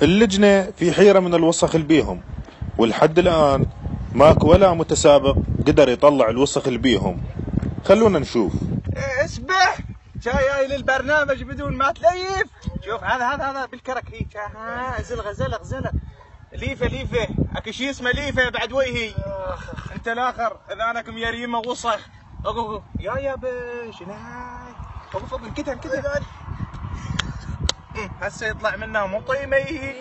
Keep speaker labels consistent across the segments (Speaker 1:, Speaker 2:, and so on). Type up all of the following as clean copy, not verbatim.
Speaker 1: اللجنة في حيرة من الوسخ اللي بيهم، ولحد الآن ماكو ولا متسابق قدر يطلع الوسخ اللي بيهم. خلونا نشوف.
Speaker 2: اسبح جاي للبرنامج بدون ما تليف. شوف هذا بالكرك هيك. غزلة ليفه اكو شي اسمه ليفه بعد وجهي. انت الاخر اذانك ميريمه وسخ. يا باش هناي وقف كده هسه يطلع منها مطيمي.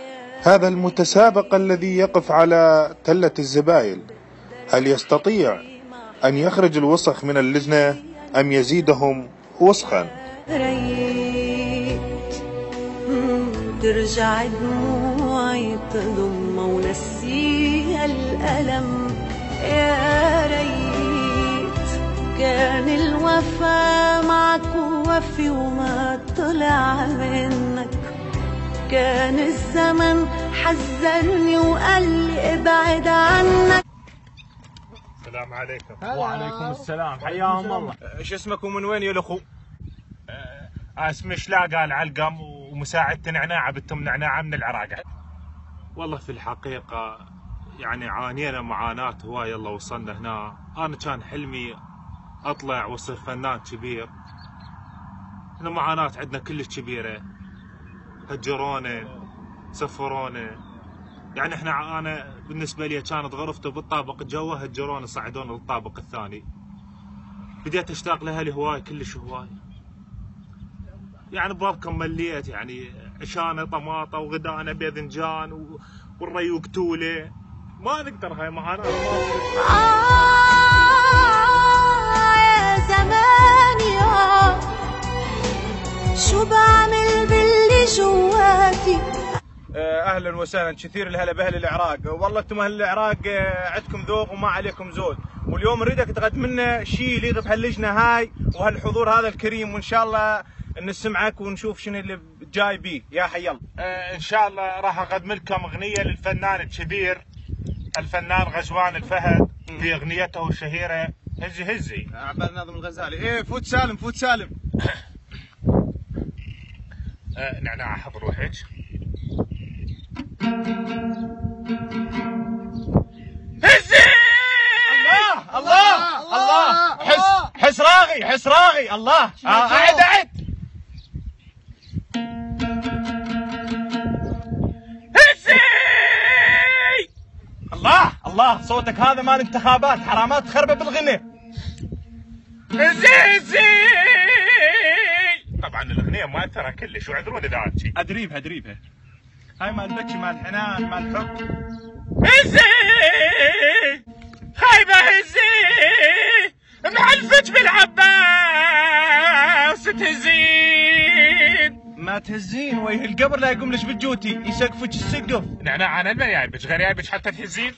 Speaker 1: هذا المتسابق الذي يقف على تلة الزبايل، هل يستطيع أن يخرج الوسخ من اللجنة أم يزيدهم وسخا؟
Speaker 3: ترجع دموعي تضم ونسيها الألم. يا ريت كان الوفا معك وفي وما طلع منك. كان الزمن حذرني وقال لي ابعد عنك.
Speaker 4: السلام عليكم. وعليكم السلام، حياهم الله.
Speaker 2: ايش اسمك ومن وين يا الاخو؟
Speaker 4: اسمي شلاقة العلقم ومساعدة نعناعة بنتم نعناعة من العراق. والله في الحقيقة يعني عانينا معاناة هواية الله وصلنا هنا. أنا كان حلمي أطلع وأصير فنان كبير. احنا معاناة عندنا كلش كبيرة، هجرونا سفرونا. يعني أنا بالنسبة لي كانت غرفته بالطابق الجوا، هجرونا صعدونا للطابق الثاني. بديت أشتاق لها لهواية كلش هواية. يعني برابكم مليت، يعني عشانه طماطة وغدانه باذنجان والريوق توله. ما نقدر، هاي معانا
Speaker 3: يا زمان يا شو بعمل باللي جواتي.
Speaker 2: اهلا وسهلا، كثير الهلا باهل العراق. والله انتم اهل العراق عندكم ذوق وما عليكم زود. واليوم نريدك تقدم لنا شيء يليق بهاللجنه هاي وهالحضور هذا الكريم، وان شاء الله نسمعك ونشوف شنو اللي جاي بيه. يا حي الله.
Speaker 4: ان شاء الله راح اقدم لكم اغنيه للفنان الكبير الفنان غزوان الفهد في اغنيته الشهيره هزي.
Speaker 2: عبد ناظم الغزالي. فوت سالم.
Speaker 4: نعناع حضر روحك. هزي. الله حس راغي الله. اعد هزي. الله صوتك هذا مال انتخابات، حرامات تخربه بالغنى. هزي. طبعا الاغنيه مؤثره كلش، وعذروني اذا عاد
Speaker 2: ادريبها هاي مال بكي مال حنان مال حب.
Speaker 4: هزي خايبه هزي محلفك بالعباس تهزين.
Speaker 2: ما تهزين وجه القبر لا يقوم لك بالجوتي يسقفك السقف.
Speaker 4: نعناع انا ما جايبك غير جايبك حتى تهزين.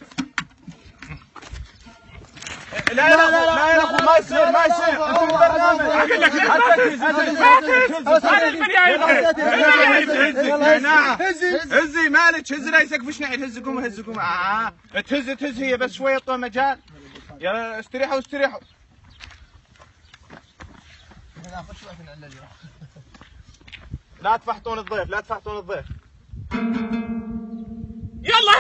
Speaker 2: لا يا اخو ما يصير انتم برنامج.
Speaker 4: اقول لك لا
Speaker 2: هزي مالك هزي لا يسقفش نعيد. هز قوم تهز هي بس شويه طول مجال. يلا استريحوا لا تفحطون الضيف
Speaker 4: يلا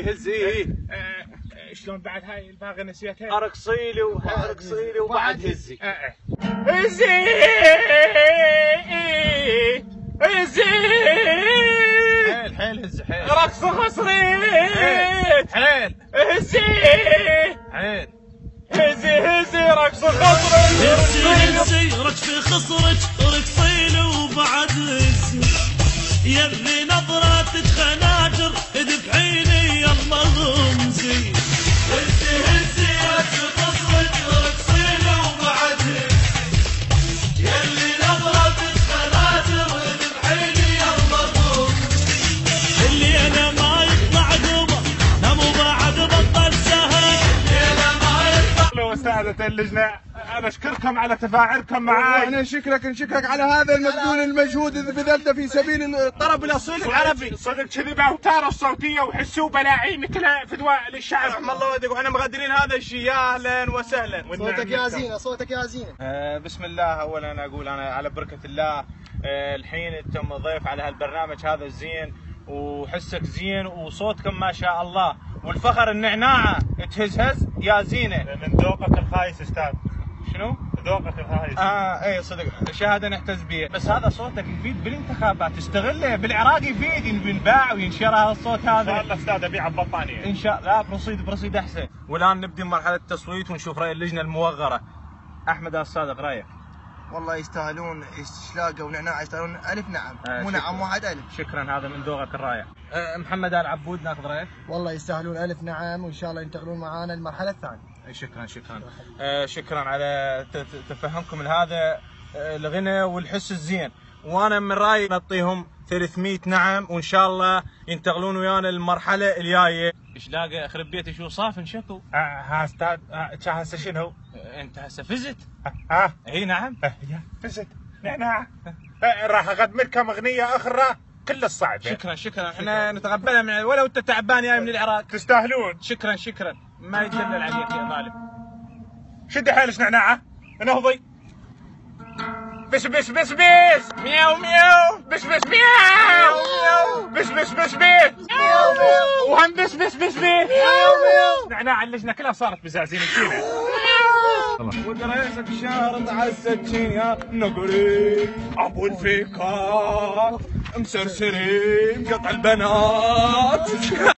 Speaker 4: هزي. شلون بعد هاي الباغي نسيتها؟
Speaker 2: ارقصي لي وبعد هزي. حيل هزي حيل
Speaker 4: رقص خسريت
Speaker 2: حيل
Speaker 4: هزي رقص خسرت.
Speaker 5: هزي رقص خسرت رقصي له وبعد هزي. يبني نظراتك خناجر اذبحيني يلا غمزي. هزي رقص خسرت رقصي له وبعد هزي. يبني نظراتك خناجر اذبحيني يلا غمزي. اللي انا ما يطلع قمر نمو بعد بطل سهر. اللي انا ما يطلع.
Speaker 4: استاذة اللجنة انا اشكركم على تفاعلكم معي.
Speaker 2: احنا نشكرك على هذا المبذول المجهود اللي بذلته في سبيل الطرب الاصيل العربي.
Speaker 4: صدق كذي باوتار الصوتيه وحسوا بلاعي مثل فدواء للشعب.
Speaker 2: رحم الله والديك، واحنا مقدرين هذا الشيء. يا اهلا وسهلا.
Speaker 6: صوتك يا زينه، صوتك يا زينه.
Speaker 2: بسم الله. اولا اقول انا على بركه الله الحين انتم ضيف على هالبرنامج هذا الزين، وحسك زين وصوتكم ما شاء الله، والفخر النعناعه تهزهز يا زينه.
Speaker 4: من ذوقك الخايس استاذ.
Speaker 2: شنو؟
Speaker 4: ذوقك الخايس.
Speaker 2: اي صدق، شهاده نحتز بها، بس هذا صوتك يفيد بالانتخابات، تستغله بالعراق يفيد، ينباع وينشر هذا الصوت هذا.
Speaker 4: ان شاء الله استاذ ابيع ببطانيه.
Speaker 2: ان شاء الله. لا بروسيد احسن. والان نبدي مرحله التصويت ونشوف راي اللجنه الموغره. احمد الصادق رايك؟
Speaker 6: والله يستاهلون اشلاقه ونعناع، يستاهلون الف نعم، مو نعم واحد الف.
Speaker 2: شكرا، هذا من ذوقك الرائع. محمد ال عبود ناخذ رايك؟
Speaker 6: والله يستاهلون الف نعم، وان شاء الله ينتقلون معانا المرحله الثانيه.
Speaker 2: شكرا على تفهمكم لهذا الغنى والحس الزين، وانا من رايي نعطيهم 300 نعم، وان شاء الله ينتقلون ويانا المرحله الجايه. ايش لاقى اخرب بيتي شو صاف انشكوا.
Speaker 4: ها استاذ هسه شنو؟
Speaker 2: انت هسه فزت؟
Speaker 4: اي
Speaker 2: نعم.
Speaker 4: فزت نعناع. راح اقدم لكم اغنيه اخرى كل الصعب.
Speaker 2: شكرا احنا نتقبلها من ولو انت تعبان جاي من العراق.
Speaker 4: تستاهلون.
Speaker 2: شكرا ما يدلل عليك يا ظالم.
Speaker 4: شد حيلك نعناعه نهضي. بس بس بس بس
Speaker 2: مياو مياو.
Speaker 4: بس بس مياو بس بس بس بس وهم بس بس بس بس نعناع اللجنه كلها صارت بزازين الكينه.
Speaker 2: ودريسك شارط على السكين يا نقري ابو الفكار مسرسرين قطع البنات.